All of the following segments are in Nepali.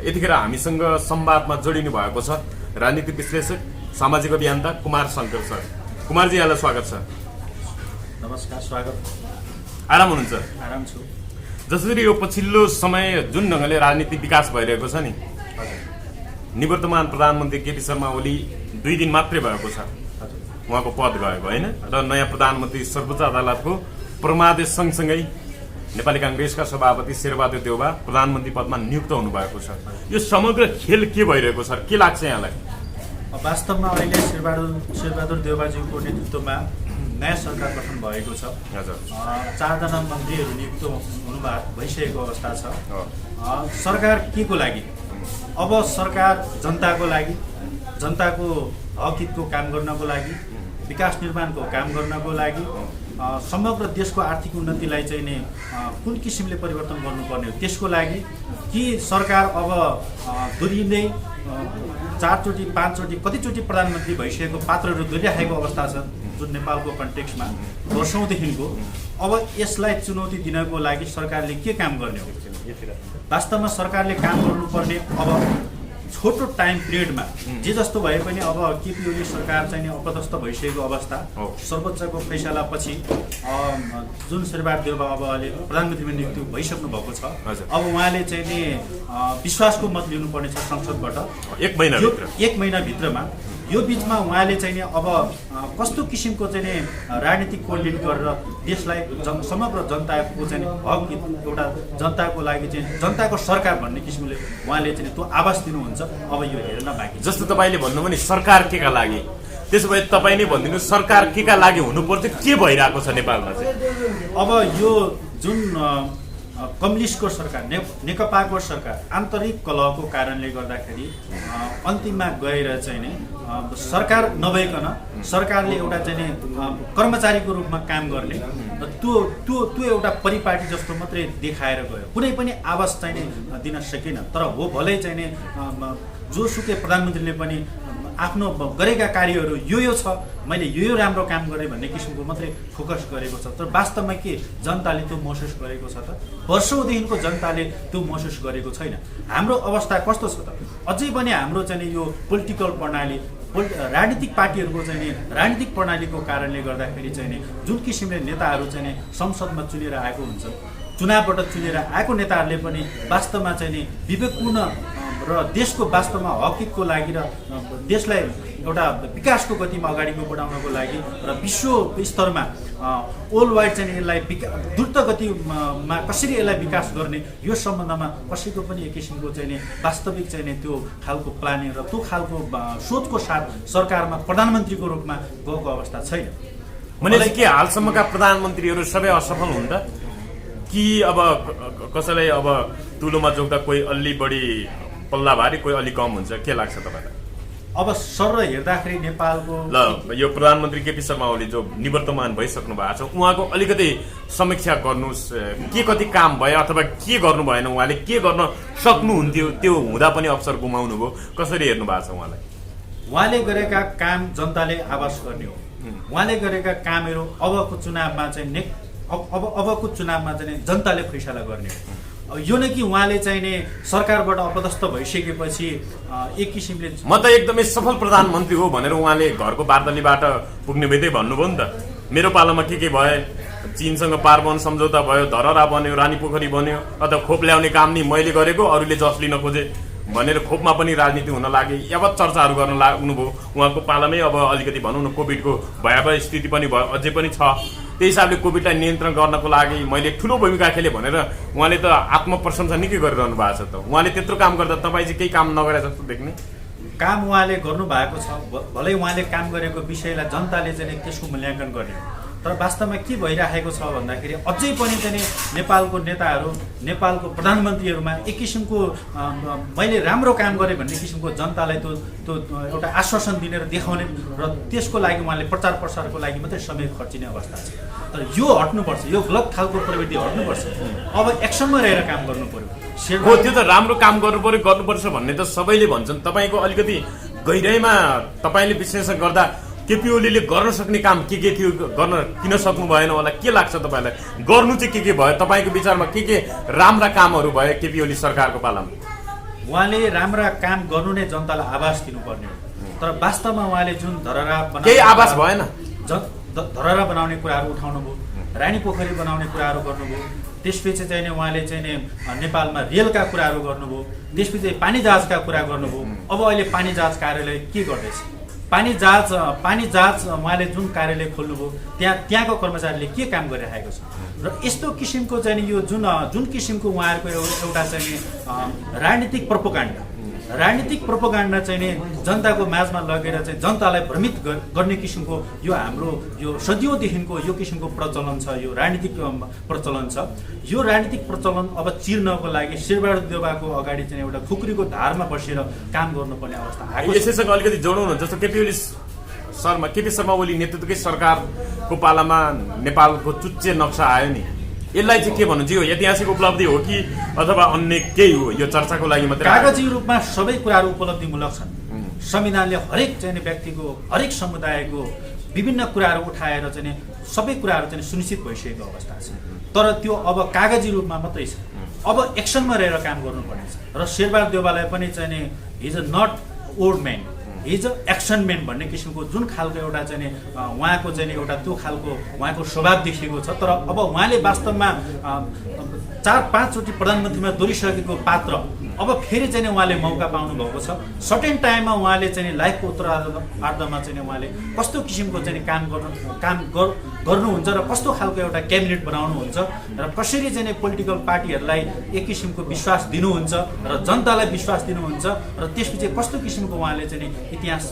यतिखेर हामीसँग संवादमा जोडिनु भएको छ राजनीतिक विश्लेषक सामाजिक अभियन्ता कुमार शङ्कर सर। कुमारजी, यहाँलाई स्वागत छ। नमस्कार, स्वागत। आराम हुनुहुन्छ? आराम छु। जसरी यो पछिल्लो समय जुन ढङ्गले राजनीतिक विकास भइरहेको छ नि, निवर्तमान प्रधानमन्त्री केपी शर्मा ओली 2 दिन मात्रै भएको छ उहाँको पद गएको होइन, र नयाँ प्रधानमन्त्री सर्वोच्च अदालतको परमादेश सँगसँगै नेपाली काङ्ग्रेसका सभापति शेरबहादुर देउवा प्रधानमन्त्री पदमा नियुक्त हुनुभएको छ। यो समग्र खेल के भइरहेको छ, के लाग्छ यहाँलाई? वास्तवमा अहिले शेरबहादुर देउवाज्यूको नेतृत्वमा नयाँ सरकार गठन भएको छ। हजुर, 4 जना मन्त्रीहरू नियुक्त भइसकेको अवस्था छ। सरकार के को लागि? अब सरकार जनताको लागि, जनताको हक हितको काम गर्नको लागि, विकास निर्माणको काम गर्नको लागि, समग्र देशको आर्थिक उन्नतिलाई चाहिँ नि कुन किसिमले परिवर्तन गर्नुपर्ने हो त्यसको लागि कि सरकार अब दोहोरिँदै 4 चोटि 5 चोटि कतिचोटि प्रधानमन्त्री भइसकेको पात्रहरू दोहोरिराखेको अवस्था छ जुन नेपालको कन्टेक्स्टमा वर्षौँदेखिको। अब यसलाई चुनौती दिनको लागि सरकारले के काम गर्ने हो? वास्तवमा सरकारले काम गर्नुपर्ने अब छोटो टाइम पिरियडमा जे जस्तो भए पनि अब केपी ओली सरकार चाहिँ अपदस्थ भइसकेको अवस्था, सर्वोच्चको फैसलापछि जुन शेरबहादुर देउवा अब अहिले प्रधानमन्त्रीमा नियुक्ति भइसक्नु भएको छ, अब उहाँले चाहिँ नि विश्वासको मत लिनुपर्ने छ संसदबाट 1 महिनाभित्रमा। यो बिचमा उहाँले चाहिँ नि अब कस्तो किसिमको चाहिँ नि राजनीतिक कोर्डिनेट गरेर देशलाई समग्र जनताको चाहिँ हक एउटा जनताको लागि चाहिँ जनताको सरकार भन्ने किसिमले उहाँले चाहिँ त्यो आवाज दिनुहुन्छ। अब यो हेर्न बाँकी। जस्तो तपाईँले भन्नुभयो नि सरकार के का लागि, त्यसो भए तपाईँ नै भनिदिनु सरकार के का लागि हुनुपर्छ, के भइरहेको छ नेपालमा चाहिँ? अब यो जुन कम्युनिस्टको सरकार, नेकपाको सरकार आन्तरिक कलहको कारणले गर्दाखेरि अन्तिममा गएर चाहिँ नि सरकार नभइकन सरकारले एउटा चाहिँ नि कर्मचारीको रूपमा काम गर्ने त्यो एउटा परिपाटी जस्तो मात्रै देखाएर गयो। कुनै पनि आवाज चाहिँ नि दिन सकेन। तर हो भलै चाहिँ नि जोसुकै प्रधानमन्त्रीले पनि आफ्नो गरेका कार्यहरू यो छ, मैले यो राम्रो काम गरेँ भन्ने किसिमको मात्रै फोकस गरेको छ। तर वास्तवमा के जनताले त्यो महसुस गरेको छ त? वर्षौँदेखिको जनताले त्यो महसुस गरेको छैन। हाम्रो अवस्था कस्तो छ त? अझै पनि हाम्रो चाहिँ यो पोलिटिकल प्रणाली, राजनीतिक पार्टीहरूको चाहिँ नि राजनीतिक प्रणालीको कारणले गर्दाखेरि चाहिँ नि जुन किसिमले नेताहरू चाहिँ नि संसदमा चुनेर आएको हुन्छ, चुनावबाट चुनेर आएको नेताहरूले पनि वास्तवमा चाहिँ नि विवेकपूर्ण र देशको वास्तवमा हकितको लागि र देशलाई एउटा विकासको गतिमा अगाडि बढाउनको लागि र विश्व स्तरमा वर्ल्ड वाइड चाहिँ यसलाई द्रुत गतिमा कसरी यसलाई विकास गर्ने यो सम्बन्धमा कसैको पनि एक किसिमको चाहिँ नि वास्तविक चाहिँ नि त्यो खालको प्लानिङ र त्यो खालको सोचको साथ सरकारमा प्रधानमन्त्रीको रूपमा गएको अवस्था छैन। भनेपछि के हालसम्मका प्रधानमन्त्रीहरू सबै असफल हुन् त कि अब कसैलाई अब तुलोमा जोग्दा कोही अलि बढी पल्ला भारी, कोही अलि कम हुन्छ, के लाग्छ तपाईँलाई? अब सर हेर्दाखेरि नेपालको यो प्रधानमन्त्री केपी शर्मा ओली जो निवर्तमान भइसक्नु भएको छ उहाँको अलिकति समीक्षा गर्नुहोस्। के कति काम भयो अथवा के गर्नु भएन, उहाँले के गर्न सक्नुहुन्थ्यो, त्यो हुँदा पनि अवसर गुमाउनु भयो, कसरी हेर्नु भएको छ उहाँलाई? उहाँले गरेका काम जनताले आवाज गर्ने हो। उहाँले गरेका कामहरू अबको चुनावमा चाहिँ अबको चुनावमा चाहिँ जनताले फैसला गर्ने हो। यो नै कि उहाँले चाहिँ नि सरकारबाट अपदस्थ भइसकेपछि एक किसिमले म त एकदमै सफल प्रधानमन्त्री हो भनेर उहाँले घरको बार्दलीबाट पुग्ने बित्तिकै भन्नुभयो नि त, मेरो पालामा के भए, चीनसँग पारवन सम्झौता भयो, धरहरा बन्यो, रानी पोखरी बन्यो, अथवा खोप ल्याउने काम नि मैले गरेको, अरूले जस लिन खोजे भनेर खोपमा पनि राजनीति हुन लागे, यावत चर्चाहरू गर्न लाग्नुभयो। उहाँको पालामै अब अलिकति भनौँ न कोभिडको भयावह स्थिति पनि भयो, अझै पनि छ। त्यही हिसाबले कोभिडलाई नियन्त्रण गर्नको लागि मैले ठुलो भूमिका खेलेँ भनेर उहाँले त आत्मप्रशंसा निकै गरिरहनु भएको छ। त उहाँले त्यत्रो काम गर्दा तपाईँ चाहिँ केही काम नगरे जस्तो देख्ने? काम उहाँले गर्नुभएको छ, भलै उहाँले काम गरेको विषयलाई जनताले चाहिँ त्यसको मूल्याङ्कन गर्ने। तर वास्तवमा के भइरहेको छ भन्दाखेरि अझै पनि चाहिँ नेपालको नेताहरू, नेपालको प्रधानमन्त्रीहरूमा एक किसिमको मैले राम्रो काम गरेँ भन्ने किसिमको जनतालाई त्यो एउटा आश्वासन दिने र देखाउने र त्यसको लागि उहाँले प्रचार प्रसारको लागि मात्रै समय खर्चिने अवस्था छ। तर यो हट्नुपर्छ, यो गलत खालको प्रवृत्ति हट्नुपर्छ। अब एक्सनमा रहेर काम गर्नु पर्यो। हो, त्यो त राम्रो काम गर्नुपर्छ भन्ने त सबैले भन्छन्। तपाईँको अलिकति गहिराइमा तपाईँले विश्लेषण गर्दा केपी ओलीले गर्न सक्ने काम के थियो, गर्न किन सक्नु भएन होला, के लाग्छ तपाईँलाई? गर्नु चाहिँ के भयो तपाईँको विचारमा? के राम्रा कामहरू भयो केपी ओली सरकारको पालामा? उहाँले राम्रा काम गर्नु नै जनतालाई आवाज दिनुपर्ने हो। तर वास्तवमा उहाँले जुन धरहरा केही आवाज भएन। धरहरा बनाउने कुराहरू उठाउनु भयो, रानी पोखरी बनाउने कुराहरू गर्नुभयो, त्यसपछि चाहिँ नि उहाँले चाहिँ नि नेपालमा रेलका कुराहरू गर्नुभयो, त्यसपछि पानी जहाजका कुरा गर्नुभयो। अब अहिले पानी जहाज कार्यालय के गर्दैछ? पानी जहाज उहाँले जुन कार्यालय खोल्नुभयो त्यहाँको कर्मचारीले के काम गरिरहेको छ? र यस्तो किसिमको चाहिँ नि यो जुन किसिमको उहाँहरूको एउटा चाहिँ नि राजनीतिक प्रोपोगन्डा चाहिँ नि जनताको माझमा लगेर चाहिँ जनतालाई भ्रमित गर्ने किसिमको यो हाम्रो यो सदियौँदेखिको यो किसिमको प्रचलन छ, यो राजनीतिक प्रचलन छ। यो राजनीतिक प्रचलन अब चिर्नको लागि शेरबहादुर देउवाको अगाडि चाहिँ एउटा खुकुरीको धारमा बसेर काम गर्नुपर्ने अवस्था आएको छ। यसैसँग अलिकति जोडौँ न, जस्तो केपी शर्मा ओली नेतृत्वकै सरकारको पालामा नेपालको चुच्चे नक्सा आयो नि, यसलाई चाहिँ के भन्नुहुन्छ? यो ऐतिहासिक उपलब्धि हो कि अथवा अन्य केही हो? यो चर्चाको लागि मात्रै कागजी रूपमा सबै कुराहरू उपलब्धिमूलक छन्। संविधानले हरेक चाहिँ व्यक्तिको हरेक समुदायको विभिन्न कुराहरू उठाएर चाहिँ सबै कुराहरू चाहिँ सुनिश्चित भइसकेको अवस्था छ। तर त्यो अब कागजी रूपमा मात्रै छ। अब एक्सनमा रहेर काम गर्नुपर्ने छ। र शेरबहादुर देउवालाई पनि चाहिँ he's a not old man, he's a action man भन्ने किसिमको जुन खालको एउटा चाहिँ उहाँको चाहिँ एउटा त्यो खालको उहाँको स्वभाव देखिएको छ। तर अब उहाँले वास्तवमा 4-5 चोटि प्रधानमन्त्रीमा दोहोरिसकेको पात्र अब फेरि चाहिँ उहाँले मौका पाउनु भएको छ। सर्टेन टाइममा उहाँले चाहिँ लाइफको उत्तरार्धमा चाहिँ उहाँले कस्तो किसिमको चाहिँ काम गर्नुहुन्छ र कस्तो खालको एउटा क्याबिनेट बनाउनुहुन्छ र कसरी चाहिँ पोलिटिकल पार्टीहरूलाई एक किसिमको विश्वास दिनुहुन्छ र जनतालाई विश्वास दिनुहुन्छ र त्यसपछि कस्तो किसिमको उहाँले चाहिँ इतिहास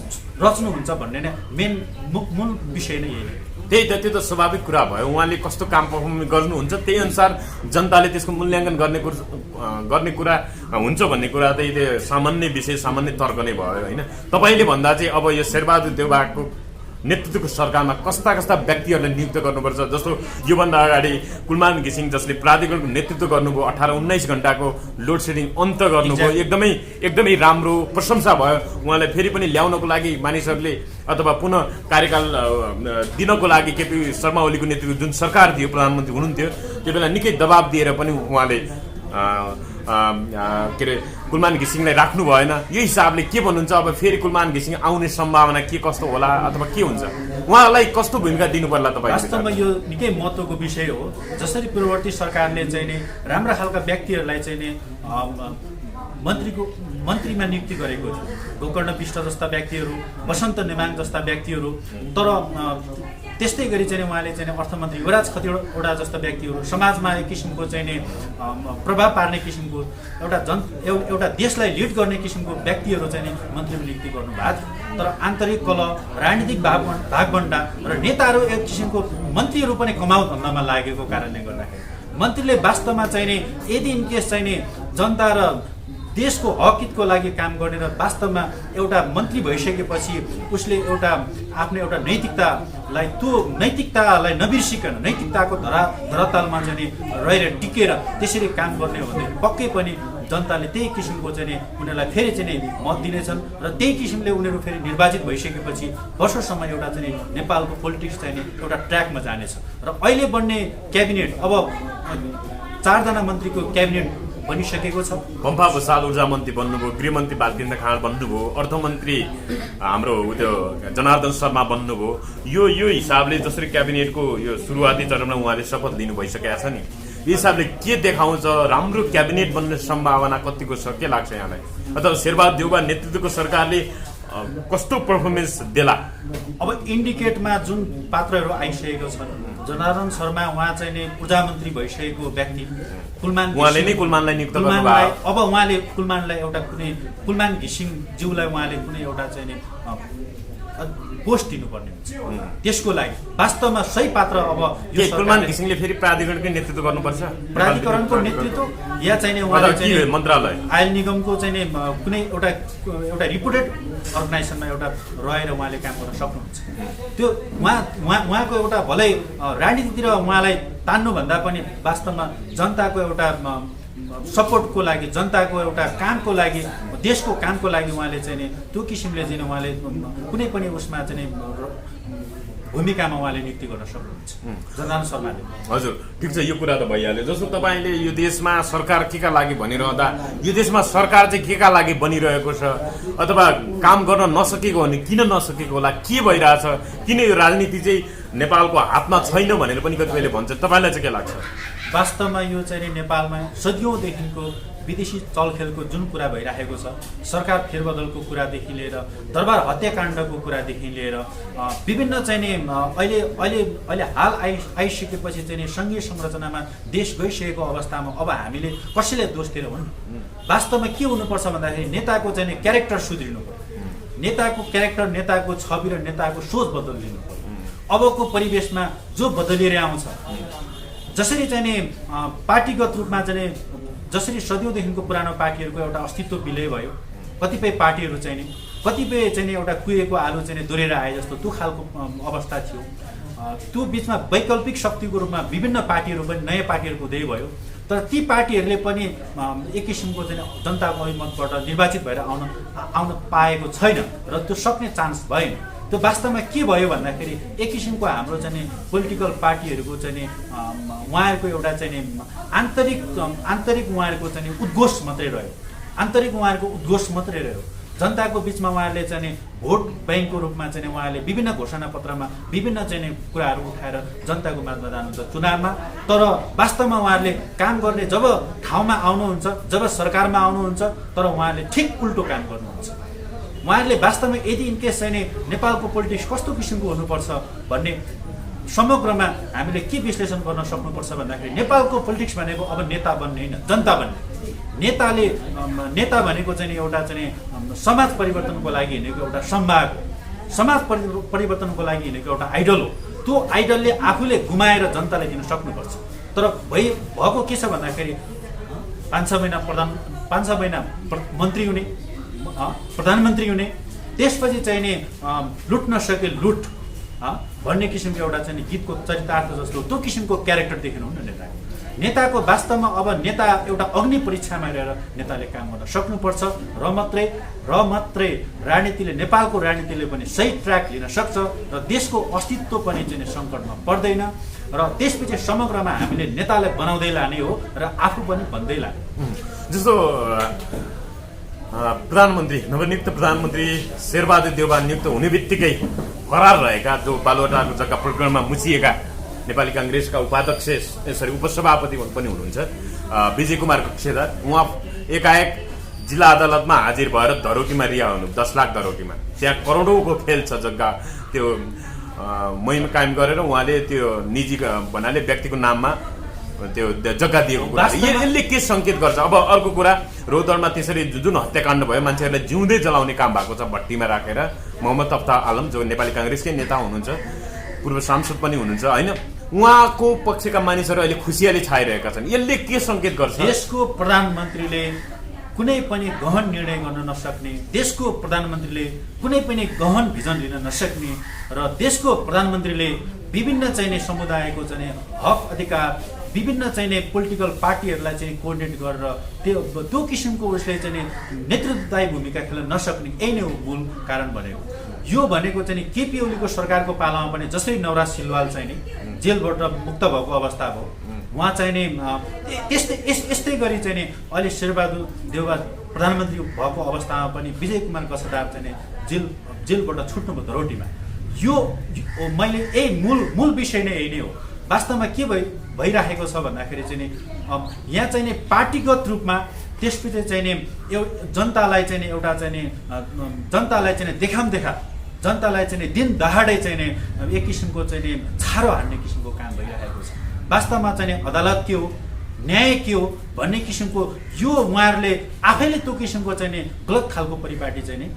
रच्नुहुन्छ भन्ने नै मूल विषय नै यही हो। त्यही त, त्यो त स्वाभाविक कुरा भयो। उहाँले कस्तो काम पर्फर्म गर्नुहुन्छ त्यही अनुसार जनताले त्यसको मूल्याङ्कन गर्ने कुरा हुन्छ भन्ने कुरा त सामान्य विषय, सामान्य तर्क नै भयो होइन। तपाईँले भन्दा चाहिँ अब यो शेरबहादुर देउवाको नेतृत्वको सरकारमा कस्ता व्यक्तिहरूलाई नियुक्त गर्नुपर्छ? जस्तो योभन्दा अगाडि कुलमान घिसिङ जसले प्राधिकरणको नेतृत्व गर्नुभयो, 18-19 घण्टाको लोड सेडिङ अन्त गर्नुभयो, एकदमै राम्रो प्रशंसा भयो। उहाँलाई फेरि पनि ल्याउनको लागि मानिसहरूले अथवा पुनः कार्यकाल दिनको लागि केपी शर्मा ओलीको नेतृत्व जुन सरकार थियो, प्रधानमन्त्री हुनुहुन्थ्यो, त्यो बेला निकै दबाब दिएर पनि उहाँले के अरे कुलमान घिसिङलाई राख्नु भएन। यो हिसाबले के भन्नुहुन्छ? अब फेरि कुलमान घिसिङ आउने सम्भावना के कस्तो होला अथवा के हुन्छ? उहाँलाई कस्तो भूमिका दिनु पर्ला तपाईँ? वास्तवमा यो निकै महत्त्वको विषय हो। जसरी पूर्ववर्ती सरकारले चाहिँ नि राम्रा खालका व्यक्तिहरूलाई चाहिँ नि मन्त्रीमा नियुक्ति गरेको थियो, गोकर्ण विष्ट जस्ता व्यक्तिहरू, वसन्त नेमाङ जस्ता व्यक्तिहरू। तर त्यस्तै गरी चाहिँ उहाँले चाहिँ अर्थमन्त्री युवराज खतिवडा जस्ता व्यक्तिहरू, समाजमा एक किसिमको चाहिँ नि प्रभाव पार्ने किसिमको एउटा देशलाई लिड गर्ने किसिमको व्यक्तिहरू चाहिँ नि मन्त्रीमा नियुक्ति गर्नुभएको थियो। तर आन्तरिक कलह, राजनीतिक भागभण्डा र नेताहरू एक किसिमको मन्त्रीहरू पनि कमाउ धन्दामा लागेको कारणले गर्दाखेरि मन्त्रीले वास्तवमा चाहिँ नि यदि इनकेस चाहिँ नि जनता र देशको हकहितको लागि काम गर्ने र वास्तवमा एउटा मन्त्री भइसकेपछि उसले आफ्नो एउटा नैतिकतालाई नबिर्सिकन नैतिकताको धरातलमा चाहिँ रहेर टिकेर त्यसरी काम गर्ने हो भने पक्कै पनि जनताले त्यही किसिमको चाहिँ उनीहरूलाई फेरि चाहिँ मत दिनेछन् र त्यही किसिमले उनीहरू फेरि निर्वाचित भइसकेपछि वर्षसम्म एउटा चाहिँ नेपालको पोलिटिक्स चाहिँ एउटा ट्र्याकमा जानेछ। र अहिले बन्ने क्याबिनेट अब 4 जना मन्त्रीको क्याबिनेट बनिसकेको छ। पम्फा भुसाल ऊर्जा मन्त्री बन्नुभयो, गृहमन्त्री बालकृष्ण खाँड बन्नुभयो, अर्थमन्त्री हाम्रो त्यो जनार्दन शर्मा बन्नुभयो। यो हिसाबले जसरी क्याबिनेटको यो सुरुवाती चरणमा उहाँले शपथ लिनु भइसकेको छ नि, यो हिसाबले के देखाउँछ? राम्रो क्याबिनेट बन्ने सम्भावना कतिको छ? के लाग्छ यहाँलाई? अथवा शेरबहादुर देउवा नेतृत्वको सरकारले कस्तो पर्फर्मेन्स देला? अब इन्डिकेटमा जुन पात्रहरू आइसकेको छन्, जनार्दन शर्मा उहाँ चाहिँ नि ऊर्जा मन्त्री भइसकेको व्यक्ति, उहाँले नै कुलमानलाई नियुक्त गर्नुभयो। अब उहाँले कुलमानलाई एउटा कुलमान घिसिङ ज्यूलाई उहाँले कुनै एउटा चाहिँ नि पोस्ट दिनुपर्ने हुन्छ। त्यसको लागि वास्तवमा सही पात्र अब यो कुलमान घिसिङले फेरि प्राधिकरणकै नेतृत्व गर्नुपर्छ। प्राधिकरणको नेतृत्व या चाहिँ उहाँले चाहिँ मन्त्रालय आयल निगमको चाहिँ कुनै एउटा रिपोर्टेड अर्गनाइजेसनमा एउटा रहेर उहाँले काम गर्न सक्नुहुन्छ। त्यो उहाँको एउटा भलै राजनीतितिर उहाँलाई तान्नुभन्दा पनि वास्तवमा जनताको एउटा सपोर्टको लागि, जनताको एउटा कामको लागि, देशको कामको लागि उहाँले चाहिँ त्यो किसिमले चाहिँ उहाँले कुनै पनि उसमा चाहिँ भूमिकामा उहाँले नियुक्ति गर्न सक्नुहुन्छ जनार्दन शर्माले। हजुर, ठिक छ, यो कुरा त भइहाल्यो। जस्तो तपाईँले यो देशमा सरकार के का लागि भनिरहँदा यो देशमा सरकार चाहिँ के का लागि बनिरहेको छ अथवा काम गर्न नसकेको हो भने किन नसकेको होला, के भइरहेछ, किन यो राजनीति चाहिँ नेपालको हातमा छैन भनेर पनि कतिपयले भन्छ, तपाईँलाई चाहिँ के लाग्छ? वास्तवमा यो चाहिँ नेपालमा सदियौँदेखिको विदेशी चलखेलको जुन कुरा भइरहेको छ, सरकार फेरबदलको कुरादेखि लिएर दरबार हत्याकाण्डको कुरादेखि लिएर विभिन्न चाहिँ नि अहिले हाल आइसकेपछि चाहिँ नि सङ्घीय संरचनामा देश गइसकेको अवस्थामा अब हामीले कसैले दोष दिएर हुन्। वास्तवमा के हुनुपर्छ भन्दाखेरि नेताको चाहिँ नि क्यारेक्टर सुध्रिनु पर्यो, नेताको क्यारेक्टर, नेताको छवि र नेताको सोच बदलिनु पर्यो। अबको परिवेशमा जो बदलिएर आउँछ, जसरी चाहिँ नि पार्टीगत रूपमा चाहिँ जसरी सदियौँदेखिको पुरानो पार्टीहरूको एउटा अस्तित्व विलय भयो, कतिपय पार्टीहरू चाहिँ नि कतिपय चाहिँ नि एउटा कुहिएको आलु चाहिँ नि दोहोरेर आए जस्तो त्यो खालको अवस्था थियो। त्यो बिचमा वैकल्पिक शक्तिको रूपमा विभिन्न पार्टीहरू पनि नयाँ पार्टीहरूको उदय भयो, तर ती पार्टीहरूले पनि एक किसिमको चाहिँ जनताको अभिमतबाट निर्वाचित भएर आउन पाएको छैन र त्यो सक्ने चान्स भएन। त्यो वास्तवमा के भयो भन्दाखेरि एक किसिमको हाम्रो चाहिँ पोलिटिकल पार्टीहरूको चाहिँ उहाँहरूको एउटा चाहिँ आन्तरिक उहाँहरूको चाहिँ उद्घोष मात्रै रह्यो, आन्तरिक उहाँहरूको उद्घोष मात्रै रह्यो। जनताको बिचमा उहाँहरूले चाहिँ भोट ब्याङ्कको रूपमा चाहिँ उहाँहरूले विभिन्न घोषणापत्रमा विभिन्न चाहिँ कुराहरू उठाएर जनताको माझमा जानुहुन्छ चुनावमा, तर वास्तवमा उहाँहरूले काम गर्ने जब ठाउँमा आउनुहुन्छ, जब सरकारमा आउनुहुन्छ, तर उहाँहरूले ठिक उल्टो काम गर्नुहुन्छ। उहाँहरूले वास्तवमा यदि इनकेस चाहिँ नेपालको पोलिटिक्स कस्तो किसिमको हुनुपर्छ भन्ने समग्रमा हामीले के विश्लेषण गर्न सक्नुपर्छ भन्दाखेरि नेपालको पोलिटिक्स भनेको अब नेता बन्ने होइन, जनता बन्ने। नेता भनेको चाहिँ एउटा चाहिँ समाज परिवर्तनको लागि हिँडेको एउटा संवाद, समाज परिवर्तनको लागि हिँडेको एउटा आइडल हो। त्यो आइडलले आफूले गुमाएर जनतालाई दिन सक्नुपर्छ। तर भएको के छ भन्दाखेरि 5-6 महिना मन्त्री हुने, प्रधानमन्त्री हुने, त्यसपछि चाहिँ नि लुट नसके लुट भन्ने किसिमको एउटा चाहिँ गीतको चरितार्थ जस्तो त्यो किसिमको क्यारेक्टर देख्नुहुन्न नेताको। वास्तवमा अब नेता एउटा अग्नि परीक्षामा रहेर नेताले काम गर्न सक्नुपर्छ र मात्रै राजनीतिले, नेपालको राजनीतिले पनि सही ट्र्याक लिन सक्छ र देशको अस्तित्व पनि चाहिँ सङ्कटमा पर्दैन र त्यसपछि समग्रमा हामीले नेतालाई बनाउँदै लाने हो र आफू पनि बन्दै लाने। जस्तो प्रधानमन्त्री, नवनियुक्त प्रधानमन्त्री शेरबहादुर देउवा नियुक्त हुने बित्तिकै फरार रहेका जो बालुवाटारको जग्गा प्रकरणमा मुछिएका नेपाली काङ्ग्रेसका उपाध्यक्ष उपसभापति पनि हुनुहुन्छ विजय कुमार कक्षेदार, उहाँ एकाएक जिल्ला अदालतमा हाजिर भएर धरोकीमा रिहा हुनु, 10 लाख धरोकीमा। त्यहाँ करोडौँको खेल छ जग्गा, त्यो मुहिम कायम गरेर उहाँले त्यो निजी भन्नाले व्यक्तिको नाममा त्यो जग्गा दिएको कुरा, यसले के सङ्केत गर्छ? अब अर्को कुरा, रौतहटमा त्यसरी जुन हत्याकाण्ड भयो, मान्छेहरूलाई जिउँदै जलाउने काम भएको छ भट्टीमा राखेर। मोहम्मद अफ्ताब आलम जो नेपाली काङ्ग्रेसकै नेता हुनुहुन्छ, पूर्व सांसद पनि हुनुहुन्छ होइन, उहाँको पक्षका मानिसहरू अहिले खुसियाली छाइरहेका छन्। यसले के सङ्केत गर्छ? देशको प्रधानमन्त्रीले कुनै पनि गहन निर्णय गर्न नसक्ने, देशको प्रधानमन्त्रीले कुनै पनि गहन भिजन लिन नसक्ने र देशको प्रधानमन्त्रीले विभिन्न चाहिने समुदायको चाहिँ हक अधिकार, विभिन्न चाहिने पोलिटिकल पार्टीहरूलाई चाहिँ कोअर्डिनेट गरेर त्यो किसिमको उसले चाहिँ नेतृत्वदायी भूमिका खेल्न नसक्ने, यही नै हो मूल कारण भनेको। यो भनेको चाहिँ केपी ओलीको सरकारको पालामा पनि जसरी नवराज सिलवाल चाहिँ नि जेलबाट मुक्त भएको अवस्था भयो, उहाँ चाहिँ नि यस्तै गरी चाहिँ नि अहिले शेरबहादुर देउवा प्रधानमन्त्री भएको अवस्थामा पनि विजय कुमार कक्षेदार चाहिँ नि जेलबाट छुट्नुभयो धरोटीमा। यो मैले यही मूल विषय नै यही नै हो। वास्तवमा के भइरहेको छ भन्दाखेरि चाहिँ नि यहाँ चाहिँ नि पार्टीगत रूपमा त्यसपछि चाहिँ नि जनतालाई चाहिँ नि एउटा चाहिँ नि जनतालाई चाहिँ देखा जनतालाई चाहिँ दिन दहाडै चाहिँ नि एक किसिमको चाहिँ नि छारो हान्ने किसिमको काम भइरहेको छ। वास्तवमा चाहिँ नि अदालत के हो, न्याय के हो भन्ने किसिमको यो उहाँहरूले आफैले त्यो किसिमको चाहिँ नि गलत खालको परिपाटी चाहिँ नि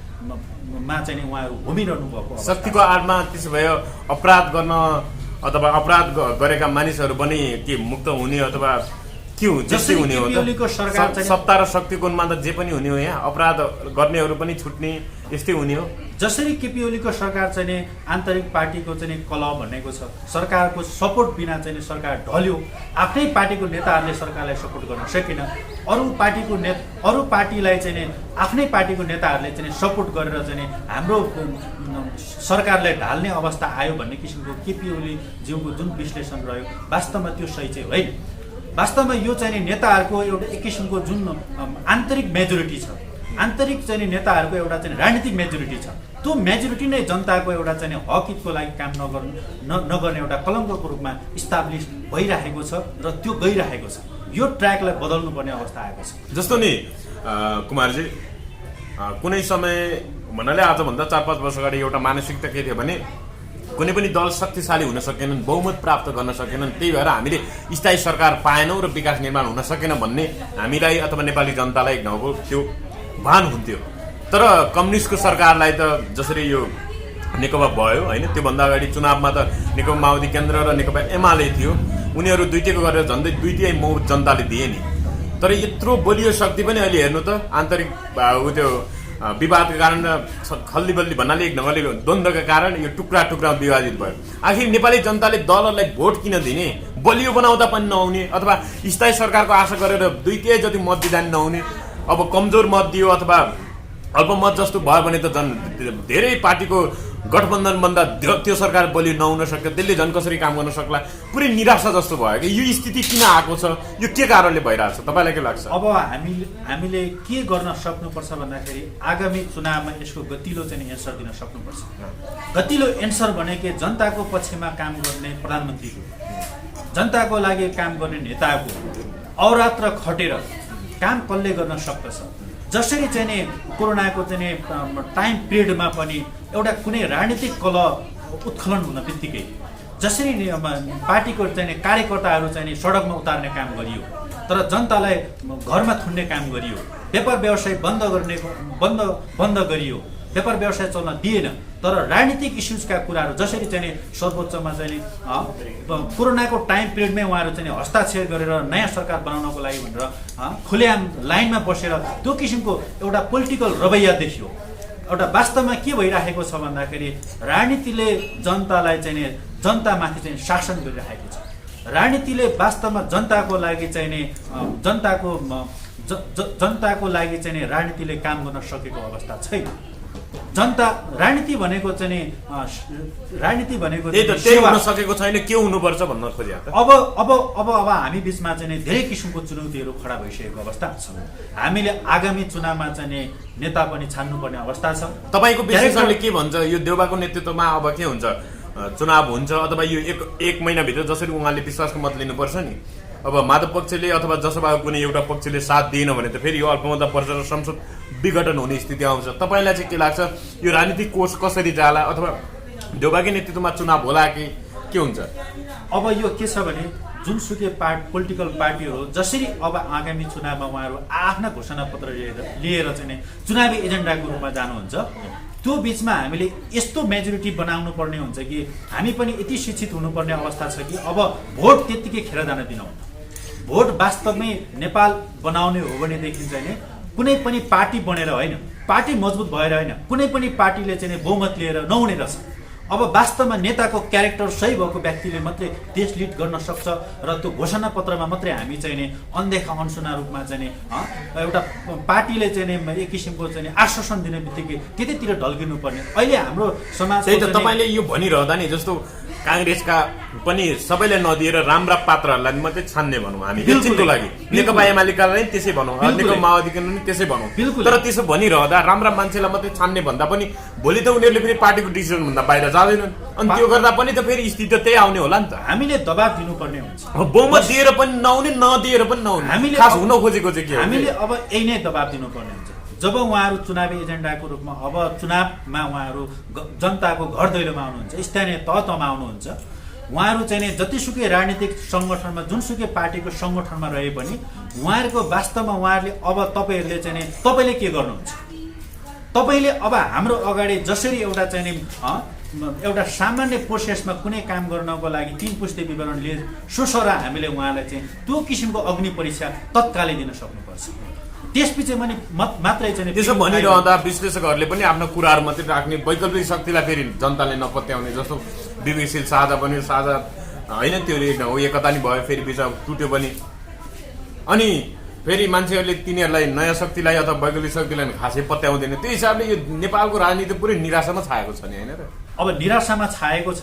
मा चाहिँ नि उहाँहरू घुमिरहनु भएको। शक्तिको आडमा त्यसो भए अपराध गर्न अथवा अपराध गरेका मानिसहरू पनि के मुक्त हुने अथवा के हुन्छ जस्तै हुने हो केपी ओलीको सरकार त सत्ता र शक्तिको उन्माद जे पनि हुने हो यहाँ अपराध गर्नेहरू पनि छुट्ने यस्तै हुने हो जसरी केपी ओलीको सरकार चाहिँ नि आन्तरिक पार्टीको चाहिँ नि कलह भनेको छ सरकारको सपोर्ट बिना चाहिँ नि सरकार ढल्यो आफ्नै पार्टीको नेताहरूले सरकारलाई सपोर्ट गर्न सकेन अरू पार्टीलाई चाहिँ नि आफ्नै पार्टीको नेताहरूले चाहिँ सपोर्ट गरेर चाहिँ नि हाम्रो सरकारलाई ढाल्ने अवस्था आयो भन्ने किसिमको केपी ओली ज्यूको जुन विश्लेषण रह्यो वास्तवमा त्यो सही चाहिँ होइन वास्तवमा यो चाहिँ नि नेताहरूको एउटा एक किसिमको जुन आन्तरिक मेजोरिटी छ आन्तरिक चाहिँ नि नेताहरूको एउटा चाहिँ राजनीतिक मेजोरिटी छ त्यो मेजोरिटी नै जनताको एउटा चाहिँ हक हितको लागि काम नगर्ने एउटा कलङ्कको रूपमा इस्टाब्लिस भइरहेको छ र त्यो गइरहेको छ यो ट्र्याकलाई बदल्नु पर्ने अवस्था आएको छ जस्तो नि कुमारजी कुनै समय भन्नाले आजभन्दा 4-5 वर्ष अगाडि एउटा मानसिकता के थियो भने कुनै पनि दल शक्तिशाली हुन सकेनन् बहुमत प्राप्त गर्न सकेनन् त्यही भएर हामीले स्थायी सरकार पाएनौँ र विकास निर्माण हुन सकेन भन्ने हामीलाई अथवा नेपाली जनतालाई एक ढङ्गको त्यो भान हुन्थ्यो तर कम्युनिस्टको सरकारलाई त जसरी यो नेकपा भयो होइन त्योभन्दा अगाडि चुनावमा त नेकपा माओवादी केन्द्र र नेकपा एमाले थियो उनीहरू दुईटैको गरेर झन्डै दुईटै मत जनताले दिए नि तर यत्रो बलियो शक्ति पनि अहिले हेर्नु त आन्तरिक त्यो विवादका कारण खल्ली बल्ली भन्नाले एक ढङ्गले द्वन्द्वका कारण यो टुक्रा टुक्रा विवादित भयो आखिर नेपाली जनताले दलहरूलाई भोट किन दिने बलियो बनाउँदा पनि नहुने अथवा स्थायी सरकारको आशा गरेर दुईटै जति मत दिँदा नि नहुने अब कमजोर मत दियो अथवा अल्पमत जस्तो भयो भने त झन् धेरै पार्टीको गठबन्धनभन्दा त्यो सरकार बलियो नहुन सक्यो त्यसले झन् कसरी काम गर्न सक्ला पुरै निराशा जस्तो भयो कि यो स्थिति किन आएको छ यो के कारणले भइरहेको छ तपाईँलाई के लाग्छ अब हामीले के गर्न सक्नुपर्छ भन्दाखेरि आगामी चुनावमा यसको गतिलो चाहिँ एन्सर दिन सक्नुपर्छ गतिलो एन्सर भनेको जनताको पक्षमा काम गर्ने प्रधानमन्त्रीको जनताको लागि काम गर्ने नेताको अहोरात्र खटेर काम कसले गर्न सक्दछ जसरी चाहिँ नि कोरोनाको चाहिँ नि टाइम पिरियडमा पनि एउटा कुनै राजनीतिक कलह उत्खनन हुन बित्तिकै जसरी पार्टीको चाहिँ कार्यकर्ताहरू चाहिँ सडकमा उतार्ने काम गरियो तर जनतालाई घरमा थुन्ने काम गरियो व्यापार व्यवसाय बन्द गरियो व्यापार व्यवसाय चल्न दिएन तर राजनीतिक इस्युजका कुराहरू जसरी चाहिँ सर्वोच्चमा चाहिँ कोरोनाको टाइम पिरियडमै उहाँहरू चाहिँ हस्ताक्षर गरेर नयाँ सरकार बनाउनको लागि भनेर खुलेआम लाइनमा बसेर त्यो किसिमको एउटा पोलिटिकल रवैया देखियो एउटा वास्तवमा के भइरहेको छ भन्दाखेरि राजनीतिले जनतालाई चाहिँ जनतामाथि चाहिँ शासन गरिरहेको छ राजनीतिले वास्तवमा जनताको लागि चाहिँ जनताको लागि चाहिँ राजनीतिले काम गर्न सकेको अवस्था छैन जनता राजनीति भनेको चाहिँ राजनीति भनेको त्यही हुन सकेको छैन के हुनुपर्छ भन्न खोजे अब हामी बीचमा चाहिँ धेरै किसिमको चुनौतीहरू खडा भइसकेको अवस्था छ हामीले आगामी चुनावमा चाहिँ नेता पनि छान्नुपर्ने अवस्था छ तपाईँको विश्लेषणले के भन्छ यो देउबाको नेतृत्वमा अब के हुन्छ चुनाव हुन्छ अथवा यो एक महिनाभित्र जसरी उहाँले विश्वासको मत लिनुपर्छ नि अब माधव पक्षले अथवा जसोभाको कुनै एउटा पक्षले साथ दिएन भने त फेरि यो अल्पमतमा पर्छ र संसद विघटन हुने स्थिति आउँछ तपाईँलाई चाहिँ के लाग्छ यो राजनीतिक कोर्स कसरी जाला अथवा देउबाकै नेतृत्वमा चुनाव होला कि के हुन्छ अब यो के छ भने जुनसुकै पोलिटिकल पार्टीहरू जसरी अब आगामी चुनावमा उहाँहरू आफ्ना घोषणापत्र लिएर चाहिँ चुनावी एजेन्डाको रूपमा जानुहुन्छ त्यो बिचमा हामीले यस्तो मेजोरिटी बनाउनु पर्ने हुन्छ कि हामी पनि यति शिक्षित हुनुपर्ने अवस्था छ कि अब भोट त्यत्तिकै खेर जान दिनुहुन्न भोट वास्तवमै नेपाल बनाउने हो भनेदेखि चाहिँ कुनै पनि पार्टी बनेर होइन पार्टी मजबुत भएर होइन कुनै पनि पार्टीले चाहिँ बहुमत लिएर नहुने रहेछ अब वास्तवमा नेताको क्यारेक्टर सही भएको व्यक्तिले मात्रै देश लिड गर्न सक्छ र त्यो घोषणापत्रमा मात्रै हामी चाहिँ अनदेखा अनसुना रूपमा चाहिँ एउटा पार्टीले चाहिँ एक किसिमको चाहिँ आश्वासन दिने बित्तिकै त्यतैतिर ढल्किनु पर्ने अहिले हाम्रो समाज त्यही त तपाईँले यो भनिरहँदा नि जस्तो काङ्ग्रेसका पनि सबैलाई नदिएर राम्रा पात्रहरूलाई मात्रै छान्ने भनौँ हामी एकछिनको लागि नेकपा एमालेकालाई त्यसै भनौँ नेकपा माओवादीको पनि त्यसै भनौँ तर त्यसो भनिरहँदा राम्रा मान्छेलाई मात्रै छान्ने भन्दा पनि भोलि त उनीहरूले फेरि पार्टीको डिसिजन भन्दा बाहिर जाँदैनन् अनि त्यो गर्दा पनि त फेरि स्थिति त त्यही आउने होला नि त हामीले दबाब दिनुपर्ने हुन्छ बहुमत दिएर पनि नहुने नदिएर पनि नहुने हामीले खास हुन खोजेको चाहिँ के हो हामीले अब यही नै दबाब दिनुपर्ने हुन्छ जब उहाँहरू चुनावी एजेन्डाको रूपमा अब चुनावमा उहाँहरू जनताको घर दैलोमा आउनुहुन्छ स्थानीय तहमा आउनुहुन्छ उहाँहरू चाहिँ जतिसुकै राजनीतिक सङ्गठनमा जुनसुकै पार्टीको सङ्गठनमा रहे पनि उहाँहरूको वास्तवमा उहाँहरूले अब तपाईँहरूले चाहिँ तपाईँले के गर्नुहुन्छ तपाईँले अब हाम्रो अगाडि जसरी एउटा चाहिँ एउटा सामान्य प्रोसेसमा कुनै काम गर्नको लागि 3 पुस्ते विवरण लिए सोसरा हामीले उहाँलाई चाहिँ त्यो किसिमको अग्नि परीक्षा तत्कालै दिन सक्नुपर्छ। त्यसपछि पनि मात्रै चाहिँ त्यसो भनिरहँदा विश्लेषकहरूले पनि आफ्नो कुराहरू मात्रै राख्ने, वैकल्पिक शक्तिलाई फेरि जनताले नपत्याउने, जस्तो विवेकशील साझा बन्यो, साझा होइन त्यो हो, एकता नि भयो, फेरि बिच टुट्यो पनि, अनि फेरि मान्छेहरूले तिनीहरूलाई नयाँ शक्तिलाई अथवा वैकल्पिक शक्तिलाई खासै पत्याउँदैन। त्यो हिसाबले यो नेपालको राजनीति पुरै निराशामा छाएको छ नि, होइन र? अब निराशामा छाएको छ।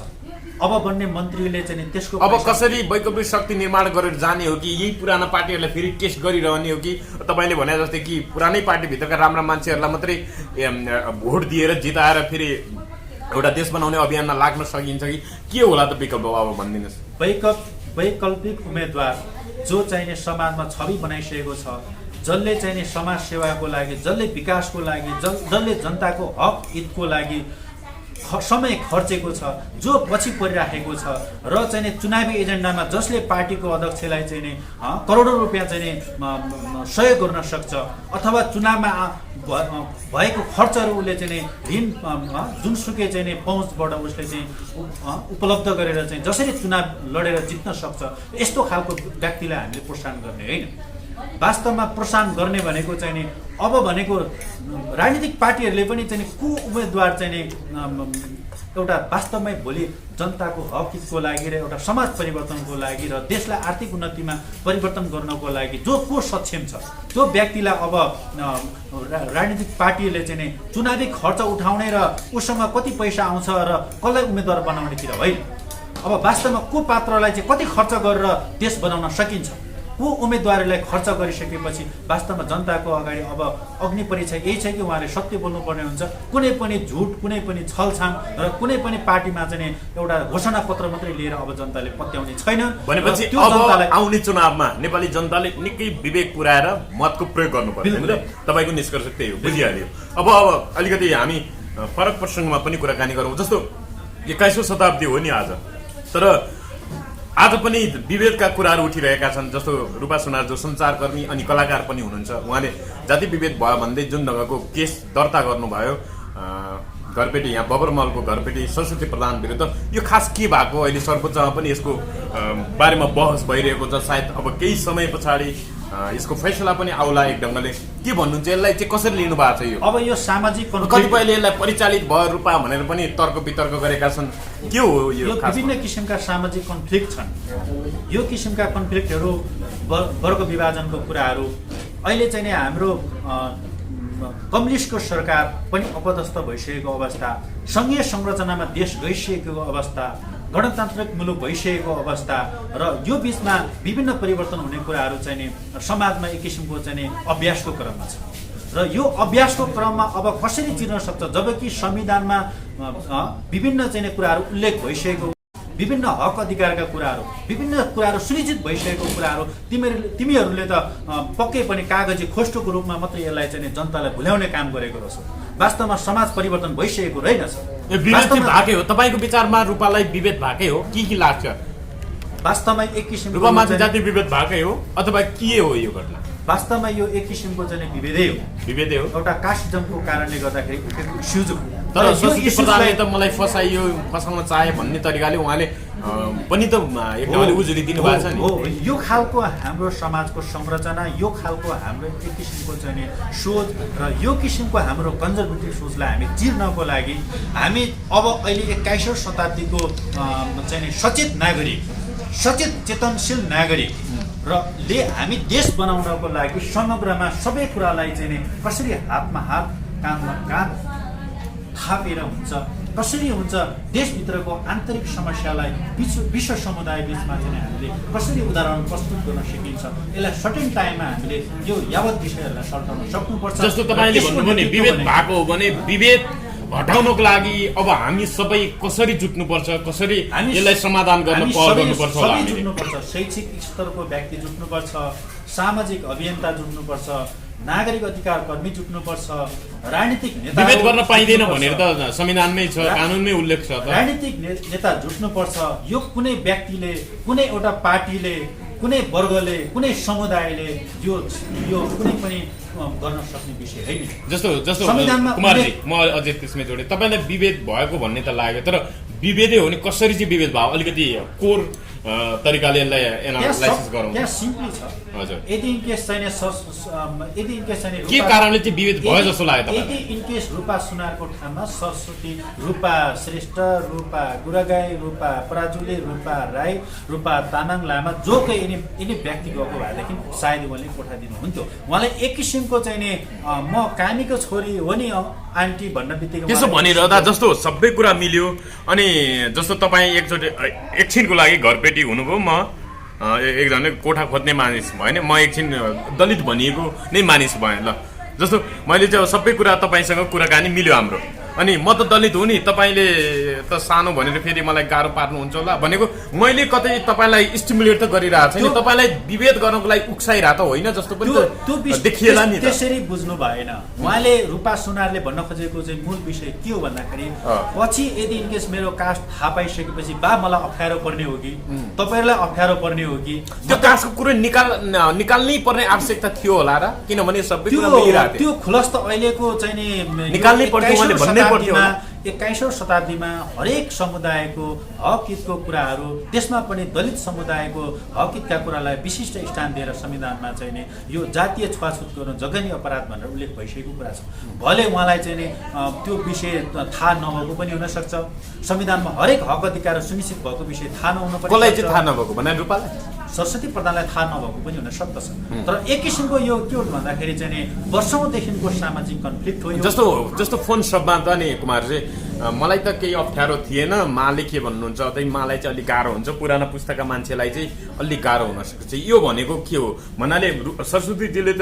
अब बन्ने मन्त्रीले चाहिँ त्यसको अब कसरी वैकल्पिक शक्ति निर्माण गरेर जाने हो कि यही पुराना पार्टीहरूलाई फेरि टेस्ट गरिरहने हो कि तपाईँले भने जस्तै कि पुरानै पार्टीभित्रका राम्रा मान्छेहरूलाई मात्रै भोट दिएर जिताएर फेरि एउटा देश बनाउने अभियानमा लाग्न सकिन्छ कि के होला त विकल्प? अब भनिदिनुहोस्। वैकल्पिक उम्मेदवार जो चाहिने समाजमा छवि बनाइसकेको छ, जसले चाहिने समाज सेवाको लागि, जसले विकासको लागि, जसले जनताको हक हितको लागि समय खर्चेको छ, जो पछि परिराखेको छ र चाहिँ चुनावी एजेन्डामा जसले पार्टीको अध्यक्षलाई चाहिँ करोडौँ रुपियाँ चाहिँ सहयोग गर्न सक्छ, अथवा चुनावमा भएको खर्चहरू उसले चाहिँ ऋण जुनसुकै चाहिँ पहुँचबाट उसले चाहिँ उपलब्ध गरेर चाहिँ जसरी चुनाव लडेर जित्न सक्छ, यस्तो खालको व्यक्तिलाई हामीले प्रोत्साहन गर्ने होइन। वास्तवमा प्रोत्साहन गर्ने भनेको चाहिँ नि अब भनेको राजनीतिक पार्टीहरूले पनि चाहिँ को उम्मेदवार चाहिँ एउटा वास्तवमै भोलि जनताको हक हितको लागि र एउटा समाज परिवर्तनको लागि र देशलाई आर्थिक उन्नतिमा परिवर्तन गर्नको लागि जो को सक्षम छ त्यो व्यक्तिलाई अब राजनीतिक पार्टीहरूले चाहिँ चुनावी खर्च उठाउने र उसँग कति पैसा आउँछ र कसलाई उम्मेदवार बनाउनेतिर होइन। अब वास्तवमा को पात्रलाई चाहिँ कति खर्च गरेर देश बनाउन सकिन्छ, को उम्मेदवारलाई खर्च गरिसकेपछि वास्तवमा जनताको अगाडि अब अग्नि परीक्षा यही छ कि उहाँले सत्य बोल्नुपर्ने हुन्छ। कुनै पनि झुट, कुनै पनि छलछाम र कुनै पनि पार्टीमा चाहिँ एउटा घोषणा पत्र मात्रै लिएर अब जनताले पत्याउने छैन। भनेपछि अब आउने चुनावमा नेपाली जनताले निकै विवेक पुर्याएर मतको प्रयोग गर्नुपर्छ नि त? तपाईँको निष्कर्ष त्यही हो, बुझिहाल्यो। अब अलिकति हामी फरक प्रसङ्गमा पनि कुराकानी गरौँ। जस्तो 21औं शताब्दी हो नि आज, तर आज पनि विभेदका कुराहरू उठिरहेका छन्। जस्तो रूपा सुनार जो सञ्चारकर्मी अनि कलाकार पनि हुनुहुन्छ, उहाँले जाति विभेद भयो भन्दै जुन ढङ्गको केस दर्ता गर्नुभयो घरपेटी, यहाँ बबरमलको घरपेटी सरस्वती प्रधान विरुद्ध, यो खास के भएको? अहिले सर्वोच्चमा पनि यसको बारेमा बहस भइरहेको छ। सायद अब केही समय पछाडि यसको फैसला पनि आउला एक ढङ्गले। के भन्नुहुन्छ, यसलाई चाहिँ कसरी लिनु भएको छ? यो अब यो सामाजिक कतिपयले यसलाई परिचालित भयो रूपा भनेर पनि तर्क वितर्क गरेका छन्। के हो यो? विभिन्न किसिमका सामाजिक कन्फ्लिक्ट छन्। यो किसिमका कन्फ्लिक्टहरू, वर्ग विभाजनको कुराहरू अहिले चाहिँ हाम्रो कम्युनिस्टको सरकार पनि अपदस्थ भइसकेको अवस्था, सङ्घीय संरचनामा देश गइसकेको अवस्था, गणतान्त्रिक मुलुक भइसकेको अवस्था र यो बिचमा विभिन्न परिवर्तन हुने कुराहरू चाहिँ समाजमा एक किसिमको चाहिँ अभ्यासको क्रममा छ। र यो अभ्यासको क्रममा अब कसरी चिर्न सक्छ जबकि संविधानमा विभिन्न चाहिँ कुराहरू उल्लेख भइसकेको, विभिन्न हक अधिकारका कुराहरू, विभिन्न कुराहरू सुनिश्चित भइसकेको कुराहरू तिमीहरूले त पक्कै पनि कागजी खोस्टोको रूपमा मात्रै यसलाई चाहिँ जनतालाई भुल्याउने काम गरेको रहेछ। वास्तवमा समाज परिवर्तन भइसकेको रहेनछ। भाकै हो तपाईँको विचारमा? रूपालाई विभेद भाकै हो कि लाग्छ? वास्तवमा एक किसिमको रूपामा जाति विभेद भाकै हो अथवा के हो यो घटना? वास्तवमा यो एक किसिमको चाहिँ विभेदै हो। विभेदै हो, एउटा कास्टिजमको कारणले गर्दाखेरि उठेको इस्युज हो। तर सरस्वती प्रधानले त मलाई फसाउन चाहे भन्ने तरिकाले उहाँले पनि त एकदमै उजुरी दिनुभएको छ नि। हो, यो खालको हाम्रो समाजको संरचना, यो खालको हाम्रो एक किसिमको चाहिँ सोच र यो किसिमको हाम्रो कन्जर्भेटिभ सोचलाई हामी चिर्नको लागि हामी अब अहिले 21औं शताब्दीको चाहिँ सचेत नागरिक, सचेत चेतनशील नागरिक र हामी देश बनाउनको लागि समग्रमा सबै कुरालाई चाहिँ कसरी हातमा हात, काँधमा काँध थापेर हुन्छ, कसरी हुन्छ देशभित्रको आन्तरिक समस्यालाई विश्व समुदाय बिचमा चाहिँ हामीले कसरी उदाहरण प्रस्तुत गर्न सकिन्छ, यसलाई सर्टेन टाइममा हामीले यो यावत विषयहरूलाई सल्टाउन सक्नुपर्छ। जस्तो तपाईँले भन्नुभयो नि विभेद भएको हो भने विभेद हटाउनको लागि अब हामी सबै कसरी जुट्नुपर्छ, कसरी यसलाई समाधान गर्न पहल गर्नुपर्छ? जुट्नुपर्छ, शैक्षिक स्तरको व्यक्ति जुट्नुपर्छ, सामाजिक अभियन्ता जुट्नुपर्छ, नागरिक अधिकार कर्मी जुट्नुपर्छ, राजनीतिक नेता। विभेद गर्न पाइँदैन भनेर त संविधानमै छ, कानुनमै उल्लेख छ। राजनीतिक नेता जुट्नुपर्छ। यो कुनै व्यक्तिले, कुनै एउटा पार्टीले कुनै वर्गले कुनै समुदायले यो कुनै पनि गर्न सक्ने विषय होइन। जस्तो संविधानमा कुमारजी म अझै त्यसमै जोडेँ, तपाईँलाई विभेद भएको भन्ने त लाग्यो, तर विभेदै हो नि कसरी चाहिँ विभेद भयो अलिकति कोर तरिकाले यसलाई एनालाइसिस गरौँ। यहाँ सिम्पली छ, हजुर यदि इनकेस चाहिँ के कारणले चाहिँ विभेद भयो जस्तो लाग्यो तपाईँलाई? यदि इनकेस रूपा सुनारको ठाउँमा सरस्वती, रूपा श्रेष्ठ, रूपा गुरागाई, रूपा पराजुली, रूपा राई, रूपा तामाङ लामा जो कोही यिनी व्यक्ति गएको भएदेखि सायद उहाँले कोठा दिनुहुन्थ्यो। उहाँलाई एक किसिमको चाहिँ नि म कामीको छोरी हो नि आन्टी भन्न बित्तिकै त्यसो भनिरहँदा जस्तो सबै कुरा मिल्यो अनि जस्तो तपाईँ एकछिनको लागि घरपेटी हुनुभयो, म एकजना कोठा खोज्ने मानिस भएन, म एकछिन दलित भनिएको नै मानिस भएँ ल। जस्तो मैले चाहिँ सबै कुरा तपाईँसँग कुराकानी मिल्यो हाम्रो, अनि म त दलित हो नि, तपाईँले त सानो भनेर फेरि मलाई गाह्रो पार्नुहुन्छ होला भनेको मैले कतै तपाईँलाई स्टिमुलेट त गरिरहेको छैन, तपाईँलाई विभेद गर्नको लागि उक्साइरहेको त होइन जस्तो पनि देखिएला नि। त्यसरी बुझ्नु भएन। उहाँले रूपा सुनारले भन्न खोजेको चाहिँ मूल विषय के हो भन्दाखेरि पछि यदि इनकेस मेरो कास्ट थाहा पाइसकेपछि बा मलाई अप्ठ्यारो पर्ने हो कि तपाईँहरूलाई अप्ठ्यारो पर्ने हो कि त्यो कास्टको कुरो निकाल्नै पर्ने आवश्यकता थियो होला र, किनभने सबै कुरा मिलिरहेको थियो। त्यो खुलस्त अहिलेको चाहिँ नि निकाल्नै पर्थ्यो उहाँले भन्नै पर्थ्यो। 21औं शताब्दीमा हरेक समुदायको हक हितको कुराहरू, त्यसमा पनि दलित समुदायको हक हितका कुरालाई विशिष्ट स्थान दिएर संविधानमा चाहिँ नि यो जातीय छुवाछुत गर्नु जघन्य अपराध भनेर उल्लेख भइसकेको कुरा छ। भले उहाँलाई चाहिँ नि त्यो विषय थाहा नभएको पनि हुनसक्छ, संविधानमा हरेक हक अधिकार सुनिश्चित भएको विषय थाहा नहुनु पनि कसलाई चाहिँ थाहा नभएको भने रूपालाई सरस्वती प्रधानलाई थाहा नभएको पनि हुन सक्दछ। तर एक किसिमको यो के हो भन्दाखेरि चाहिँ नि वर्षौंदेखिको सामाजिक कन्फ्लिक्ट हो। जस्तो फोन शब्दमा त नि कुमारजी मलाई त केही अप्ठ्यारो थिएन, माले के भन्नुहुन्छ त्यही मलाई चाहिँ अलिक गाह्रो हुन्छ, पुराना पुस्ताका मान्छेलाई चाहिँ अलिक गाह्रो हुन सक्छ। यो भनेको के हो भन्नाले सरस्वतीजीले त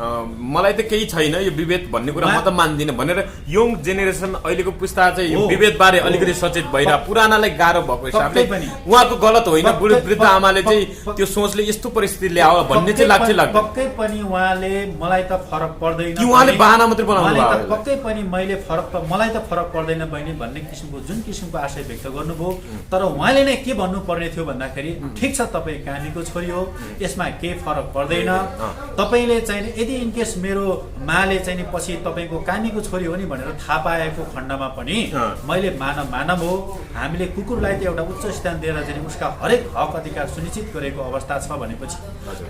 मलाई त केही छैन यो विभेद भन्ने कुरा म त मान्दिनँ भनेर यङ जेनेरेसन अहिलेको पुस्ता चाहिँ विभेदबारे अलिकति सचेत भइरह, पुरानालाई गाह्रो भएको हिसाबले उहाँको गलत होइन, वृद्ध आमाले चाहिँ त्यो सोचले यस्तो परिस्थिति ल्याओ भन्ने चाहिँ लाग्छ। पक्कै पनि उहाँले मलाई त फरक पर्दैन कि उहाँले बहाना मात्रै बनाउनु भयो, पक्कै पनि मलाई त फरक पर्दैन बहिनी भन्ने किसिमको जुन किसिमको आशय व्यक्त गर्नुभयो। तर उहाँले नै के भन्नुपर्ने थियो भन्दाखेरि ठिक छ तपाईँ कामीको छोरी हो, यसमा केही फरक पर्दैन, तपाईँले चाहिँ यदि इनकेस मेरो माले चाहिँ पछि तपाईँको कामीको छोरी हो नि भनेर थाहा पाएको खण्डमा पनि मैले मानव हो, हामीले कुकुरलाई त एउटा उच्च स्थान दिएर चाहिँ उसका हरेक हक अधिकार सुनिश्चित गरेको अवस्था छ भनेपछि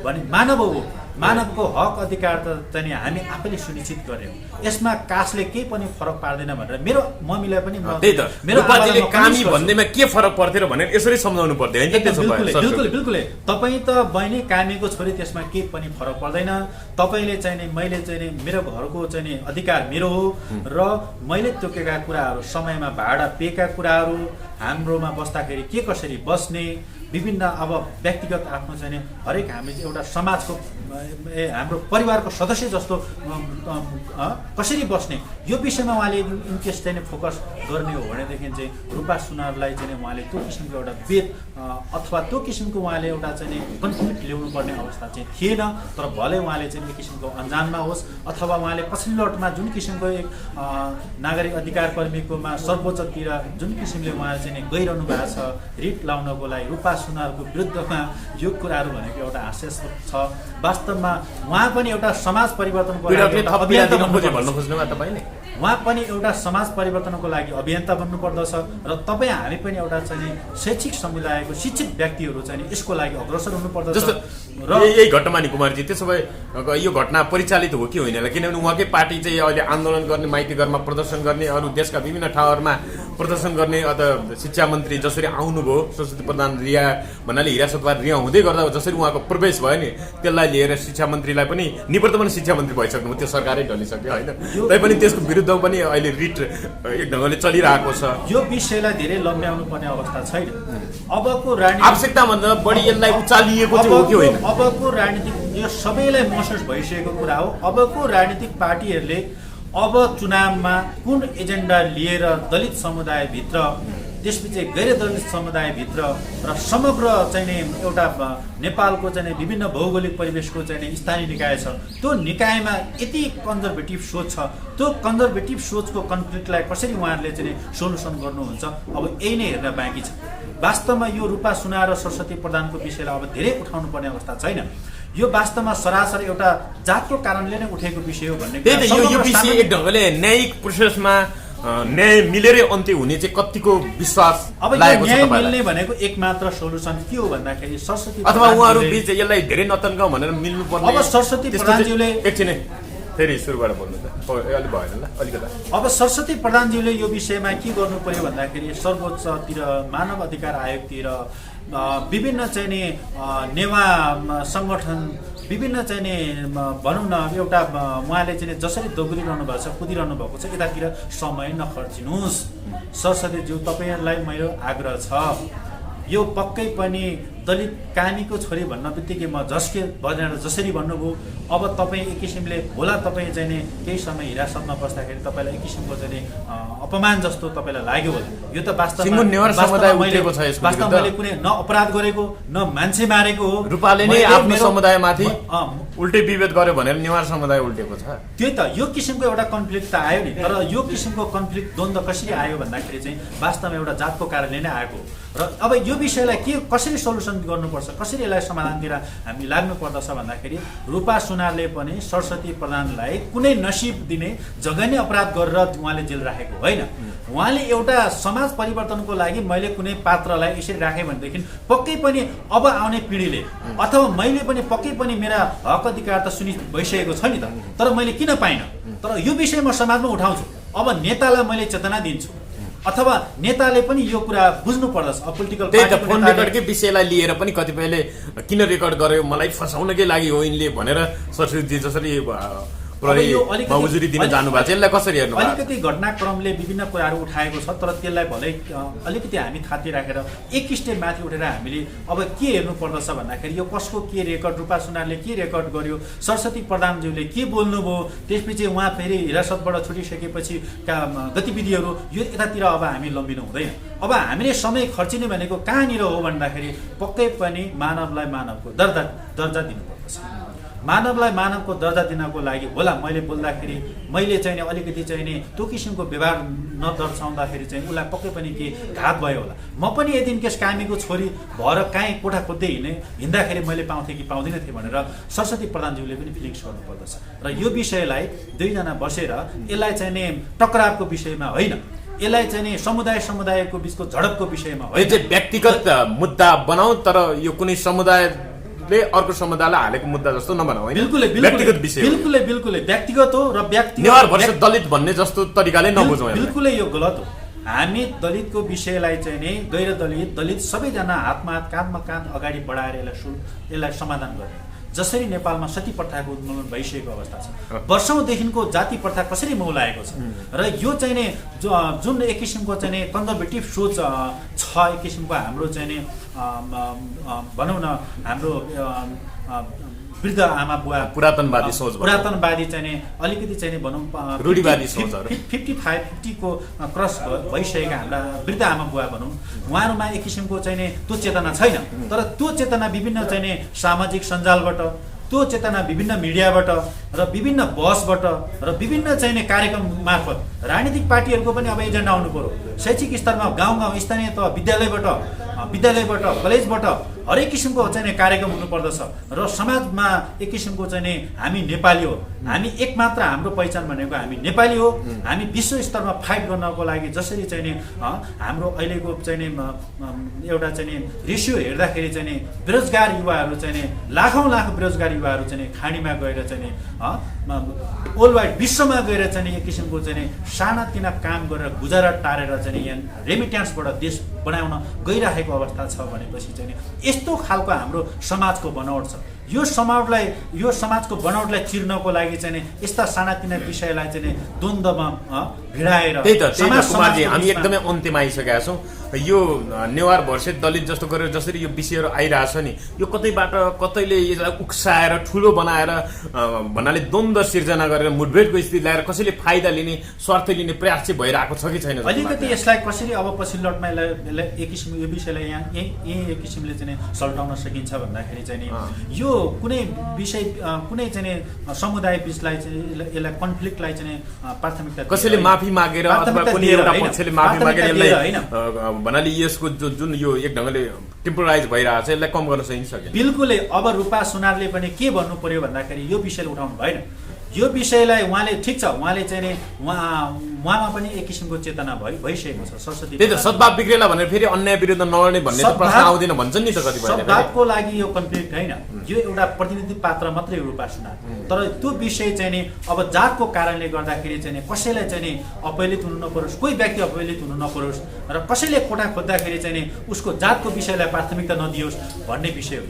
भने मानव हो, मानवको हक अधिकार त चाहिँ हामी आफैले सुनिश्चित गर्यौं, यसमा कास्टले केही पनि फरक पार्दैन भनेर मेरो मम्मीलाई पनि मेरो बाजेले कामी भन्नेमा के फरक पर्थ्यो भनेर यसरी सम्झाउनु पर्दै हैन। त्यसो भए बिल्कुल तपाईँ त बहिनी कामीको छोरी, त्यसमा केही पनि फरक पर्दैन। तपाईँले चाहिँ नि मैले चाहिँ नि मेरो घरको चाहिँ नि अधिकार मेरो हो र मैले तोकेका कुराहरू समयमा भाडा पेका कुराहरू, हाम्रोमा बस्दाखेरि के कसरी बस्ने, विभिन्न अब व्यक्तिगत आफ्नो चाहिँ हरेक हामी एउटा समाजको हाम्रो परिवारको सदस्य जस्तो कसरी बस्ने यो विषयमा उहाँले इनकेस चाहिँ फोकस गर्ने हो भनेदेखि चाहिँ रूपा सुनारलाई चाहिँ उहाँले त्यो किसिमको एउटा वेद अथवा त्यो किसिमको उहाँले एउटा चाहिँ कन्फ्लिक्ट ल्याउनु पर्ने अवस्था चाहिँ थिएन। तर भले उहाँले चाहिँ एक किसिमको अन्जानमा होस् अथवा उहाँले पछिल्लो लटमा जुन किसिमको एक नागरिक अधिकार कर्मीकोमा सर्वोच्चतिर जुन किसिमले उहाँले चाहिँ गइरहनु भएको छ रिट लाउनको लागि रूपा सुनारको विरुद्धमा, यो कुराहरू भनेको एउटा हास्यास्पद छ। वास्तवमा उहाँ पनि एउटा समाज परिवर्तनको लागि उहाँ पनि एउटा समाज परिवर्तनको लागि अभियन्ता बन्नुपर्दछ र तपाईँ हामी पनि एउटा चाहिँ शैक्षिक समुदायको शिक्षित व्यक्तिहरू चाहिँ यसको लागि अग्रसर हुनुपर्दछ। र यही घटना नि कुमारजी, त्यसो भए यो घटना परिचालित हो कि होइन, किनभने उहाँकै पार्टी चाहिँ अहिले आन्दोलन गर्ने, माइतीघरमा प्रदर्शन गर्ने, अरू देशका विभिन्न ठाउँहरूमा प्रदर्शन गर्ने, अथवा शिक्षा मन्त्री जसरी आउनुभयो सरस्वती प्रधान रिया भन्नाले हिरासतमा रिया हुँदै गर्दा जसरी उहाँको प्रवेश भयो नि त्यसलाई लिएर शिक्षा मन्त्रीलाई पनि निवर्तमान शिक्षा मन्त्री भइसक्नु, त्यो सरकारै ढलिसक्यो होइन, तैपनि त्यसको विरुद्धमा पनि अहिले रिट एक ढङ्गले चलिरहेको छ। यो विषयलाई धेरै लम्ब्याउनु पर्ने अवस्था छैन। अबको राजनीति आवश्यकता भन्दा बढी यसलाई उचालिएको चाहिँ हो कि होइन? अबको राजनीतिक यो सबैलाई महसुस भइसकेको कुरा हो। अबको राजनीतिक पार्टीहरूले अब चुनावमा कुन एजेन्डा लिएर दलित समुदायभित्र त्यसपछि गैर दलित समुदायभित्र र समग्र चाहिँ नि एउटा नेपालको चाहिँ नि विभिन्न भौगोलिक परिवेशको चाहिँ नि स्थानीय निकाय छ, त्यो निकायमा यति कन्जर्भेटिभ सोच छ। त्यो कन्जर्भेटिभ सोचको कन्फ्लिक्टलाई कसरी उहाँहरूले चाहिँ सोल्युसन गर्नुहुन्छ, अब यही नै हेर्न बाँकी छ। वास्तवमा यो रूपा सुना र सरस्वती प्रधानको विषयलाई अब धेरै उठाउनु पर्ने अवस्था छैन। यो वास्तवमा सरासर एउटा जातको कारणले नै उठेको विषय हो भन्ने त्यही त यो विषय एक ढङ्गले न्यायिक प्रोसेसमा न्याय मिलेरै अन्त्य हुने चाहिँ कतिको विश्वास अब लागेको छ न्याय तपाईलाई? मिल्ने भनेको एकमात्र सोल्युसन के हो भन्दाखेरि सरस्वती अथवा उहाँहरू प्रधानज्यूले- बीच यसलाई धेरै नतन्काउ भनेर मिल्नु पर्ने अब सरस्वती प्रधानज्यूले- एकछिन है, फेरि सुरुबाट बोल्नु त अलि भएन ल अलिकता। अब सरस्वती प्रधानज्यूले यो विषयमा के गर्नु पर्यो भन्दाखेरि सर्वोच्चतिर मानव अधिकार आयोगतिर विभिन्न चाहिँ नि नेवा सङ्गठन विभिन्न चाहिँ नि भनौँ न एउटा उहाँले चाहिँ जसरी दोग्रिरहनु भएको छ कुदिरहनु भएको छ यतातिर समय नखर्चिनुहोस्। सरस्वतीज्यू तपाईँहरूलाई मेरो आग्रह छ, यो पक्कै पनि दलित कामीको छोरी भन्न बित्तिकै म झस्के बजाएर जसरी भन्नुभयो, अब तपाईँ एक किसिमले होला तपाईँ चाहिँ नि केही समय हिरासतमा बस्दाखेरि तपाईँलाई एक किसिमको चाहिँ नि अपमान जस्तो तपाईँलाई लाग्यो होला। यो त सिङ्गो नेवार समुदाय उठेको छ यसको वास्तवमा विरुद्ध। मैले कुनै न अपराध गरेको न मान्छे मारेको हो। रूपाले नै मैले आफ्नो मेरो- समुदायमाथि अँ, उल्टै विभेद गर्यो भनेर नेवार समुदाय उल्टेको छ। त्यही त यो किसिमको एउटा कन्फ्लिक्ट त आयो नि, तर यो किसिमको कन्फ्लिक्ट द्वन्द्व कसरी आयो भन्दाखेरि चाहिँ वास्तवमा एउटा जातको कारणले नै आएको हो। र अब यो विषयलाई कसरी सोल्युसन गर्नुपर्छ, कसरी यसलाई समाधानतिर हामी लाग्नु पर्दछ भन्दाखेरि रूपा सुनारले पनि सरस्वती प्रधानलाई कुनै नसिब दिने जघन्य अपराध गरेर उहाँले जेल राखेको होइन। उहाँले एउटा समाज परिवर्तनको लागि मैले कुनै पात्रलाई यसरी राखेँ भनेदेखि पक्कै पनि अब आउने पिँढीले अथवा मैले पनि पक्कै पनि मेरा हक अधिकार त सुनिश्चित भइसकेको छ नि त, तर मैले किन पाइनँ? तर यो विषय म समाजमा उठाउँछु। अब नेतालाई मैले चेतना दिन्छु अथवा नेताले पनि यो कुरा बुझ्नु पर्दछ। अब पोलिटिकल त्यही त फोन रेकर्डकै विषयलाई लिएर पनि कतिपयले किन रेकर्ड गर्यो मलाई फसाउनकै लागि हो यिनले भनेर सरस्वती जसरी बाबुजुरी दिन जानुभएको छ यसलाई कसरी हेर्नु? अलिकति घटनाक्रमले विभिन्न कुराहरू उठाएको छ, तर त्यसलाई भलै अलिकति हामी थाती राखेर एक स्टेप माथि उठेर हामीले अब के हेर्नु पर्दछ भन्दाखेरि यो कसको के रेकर्ड, रूपा सुनारले के रेकर्ड गर्यो, सरस्वती प्रधानज्यूले के बोल्नुभयो, त्यसपछि उहाँ फेरि हिरासतबाट छुटिसकेपछि गतिविधिहरू यो यतातिर अब हामी लम्बिनु हुँदैन। अब हामीले समय खर्चिने भनेको कहाँनिर हो भन्दाखेरि पक्कै पनि मानवलाई मानवको दर्जा दिनुपर्दछ। मानवलाई मानवको दर्जा दिनको लागि होला मैले बोल्दाखेरि मैले चाहिँ नि अलिकति चाहिँ नि त्यो किसिमको व्यवहार नदर्शाउँदाखेरि चाहिँ उसलाई पक्कै पनि के घात भयो होला। म पनि यदि केस कामीको छोरी भएर काहीँ कोठा खोज्दै हिँड्दाखेरि मैले पाउँथेँ कि पाउँदिनँ थिएँ भनेर सरस्वती प्रधानज्यूले पनि फिलिङ्स गर्नुपर्दछ। र यो विषयलाई दुईजना बसेर यसलाई चाहिँ नि टकरावको विषयमा होइन, यसलाई चाहिँ नि समुदायको बिचको झडपको विषयमा यो चाहिँ व्यक्तिगत मुद्दा बनाऊ, तर यो कुनै समुदायले अर्को समुदायलाई हालेको मुद्दा जस्तो नबनाऊ होइन। व्यक्तिगत विषय बिल्कुलै व्यक्तिगत हो र नेवार वर्सेस दलित भन्ने जस्तो तरिकाले नबुझौँ। बिल्कुलै यो गलत हो। हामी दलितको विषयलाई चाहिँ नि गैर दलित सबैजना हातमा हात काँधमा काँध अगाडि बढाएर यसलाई समाधान गर्ने। जसरी नेपालमा सती प्रथाको उन्मूलन भइसकेको अवस्था छ, वर्षौँदेखिको जाति प्रथा कसरी मौलाएको छ, र यो चाहिँ नि जुन एक किसिमको चाहिँ नि कन्जर्भेटिभ सोच छ, एक किसिमको हाम्रो चाहिँ नि भनौँ न हाम्रो वृद्ध आमा बुवा पुरातनवादी सोच पुरातनवादी चाहिँ नि अलिकति चाहिँ नि भनौँ रूढिवादी सोचहरू 55-50 को क्रस भइसकेका हाम्रा वृद्ध आमा बुवा भनौँ, उहाँहरूमा एक किसिमको चाहिँ नि त्यो चेतना छैन। तर त्यो चेतना विभिन्न चाहिँ नि सामाजिक सञ्जालबाट, त्यो चेतना विभिन्न मिडियाबाट र विभिन्न बसबाट र विभिन्न चाहिँ नि कार्यक्रम मार्फत राजनीतिक पार्टीहरूको पनि अब एजेन्डा आउनु पर्यो। शैक्षिक स्तरमा गाउँ स्थानीय तह विद्यालयबाट कलेजबाट हरेक किसिमको चाहिँ नि कार्यक्रम हुनुपर्दछ। र समाजमा एक किसिमको चाहिँ नि हामी नेपाली हो, हामी एकमात्र हाम्रो पहिचान भनेको हामी नेपाली हो। हामी विश्व स्तरमा फाइट गर्नको लागि जसरी चाहिँ नि हाम्रो अहिलेको चाहिँ नि एउटा चाहिँ नि रेसियो हेर्दाखेरि चाहिँ नि बेरोजगार युवाहरू चाहिँ नि लाखौँ बेरोजगार युवाहरू चाहिँ नि खाडीमा गएर चाहिँ नि वर्ल्ड वाइड विश्वमा गएर चाहिँ नि एक किसिमको चाहिँ नि सानातिना काम गरेर गुजारा टारेर चाहिँ नि यहाँ रेमिट्यान्सबाट देश बनाउन गइरहेको अवस्था छ भनेपछि चाहिँ नि यस्तो खालको हाम्रो समाजको बनावट छ। यो समाजको बनावटलाई चिर्नको लागि चाहिँ नि यस्ता सानातिना विषयलाई चाहिँ नि द्वन्द्वमा भिडाएर त्यही त समाज कुमारजी समाजको हामी बिचमा- एकदमै अन्त्यमा आइसकेका छौँ। यो नेवार भर्सेस दलित जस्तो गरेर जसरी यो विषयहरू आइरहेछ नि, यो कतैबाट कतैले यसलाई उक्साएर ठुलो बनाएर भन्नाले द्वन्द्व सिर्जना गरेर मुठभेडको स्थिति ल्याएर कसैले फाइदा लिने स्वार्थ लिने प्रयास चाहिँ भइरहेको छ कि छैन? अलिकति यसलाई कसरी अब पछिल्लो लटमा यसलाई एक किसिम यो विषयलाई यहाँ यही एक किसिमले चाहिँ नि सल्टाउन सकिन्छ भन्दाखेरि चाहिँ नि यो कुनै विषय कुनै चाहिँ नि समुदाय बिचलाई चाहिँ यसलाई कन्फ्लिक्टलाई चाहिँ नि प्राथमिकता कसैले दिएर माफी मागेर अथवा प्राथमिकता कुनै दिएर एउटा होइन, पक्षले माफी मागेर प्राथमिकता दिएर यसलाई होइन। भन्नाले यसको जुन यो एक ढङ्गले टेम्पोराइज भइरहेको छ यसलाई कम गर्न सकिन्छ कि? बिल्कुलै अब रूपा सुनारले पनि के भन्नु पर्यो भन्दाखेरि यो विषयलाई उठाउनु भएन। यो विषयलाई उहाँले ठिक छ, उहाँले चाहिँ नि उहाँमा पनि एक किसिमको चेतना भइसकेको छ। सरस्वती त्यही त सद्भाव बिग्रेला भनेर फेरि अन्याय विरुद्ध नलड्ने भन्ने त प्रश्न आउँदैन भन्छन् नि त कतिपय। सद्भावको लागि यो कन्फ्लिक्ट होइन, यो एउटा प्रतिनिधि पात्र मात्रै हो रूपा सुनार। तर त्यो विषय चाहिँ नि अब जातको कारणले गर्दाखेरि चाहिँ नि कसैलाई चाहिँ नि अपहेलित हुनु नपरोस्, कोही व्यक्ति अपहेलित हुनु नपरोस् र कसैले कोठा खोज्दाखेरि चाहिँ नि उसको जातको विषयलाई प्राथमिकता नदियोस् भन्ने विषय हो।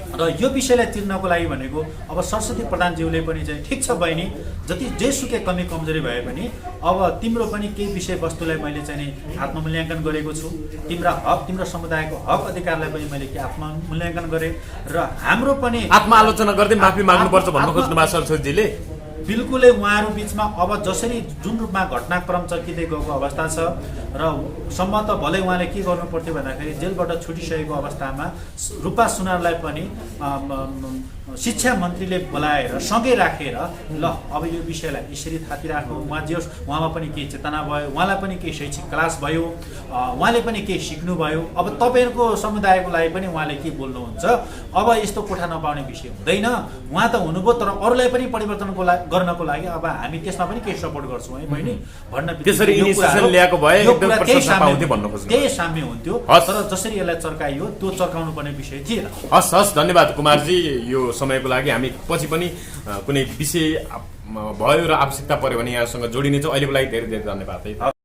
र यो विषयलाई तिर्नको लागि भनेको अब सरस्वती प्रधानज्यूले पनि चाहिँ ठिक छ बहिनी, जति जेसुकै कमी कमजोरी भए पनि अब तिम्रो पनि केही विषयवस्तुलाई मैले चाहिँ नि आत्ममूल्याङ्कन गरेको छु, तिम्रो समुदायको हक अधिकारलाई पनि मैले के आत्ममूल्याङ्कन गरेँ र हाम्रो पनि आत्मआलोचना गर्दै माफी माग्नुपर्छ भन्नु खोज्नु भएको सरस्वतीजीले? बिल्कुलै उहाँहरू बिचमा अब जसरी जुन रूपमा घटनाक्रम चर्किँदै गएको अवस्था छ र सम्भवतः भलै उहाँले के गर्नु पर्थ्यो भन्दाखेरि जेलबाट छुटिसकेको अवस्थामा रूपा सुनारलाई पनि शिक्षा मन्त्रीले बोलाएर सँगै राखेर ल अब यो विषयलाई यसरी थाती राख्नु, उहाँ जे होस् उहाँमा पनि केही चेतना भयो, उहाँलाई पनि केही शैक्षिक क्लास भयो, उहाँले पनि केही सिक्नुभयो। अब तपाईँहरूको समुदायको लागि पनि उहाँले के बोल्नुहुन्छ, अब यस्तो कोठा नपाउने विषय हुँदैन, उहाँ त हुनुभयो तर अरूलाई पनि परिवर्तन गर्नको लागि अब हामी त्यसमा पनि केही सपोर्ट गर्छौँ है बहिनी भन्न त्यसरी इनिसिएसन ल्याएको भए एकदम प्रशंसा पाउँथे भन्न खोज्नु। त्यही साम्य हुन्थ्यो, तर जसरी यसलाई चर्काइयो त्यो चर्काउनु पर्ने विषय थिएन। हस् धन्यवाद कुमारजी यो समयको लागि। हामी पछि पनि कुनै विषय भयो र आवश्यकता पर्यो भने यहाँसँग जोडिनेछौँ। अहिलेको लागि धेरै धेरै धन्यवाद है।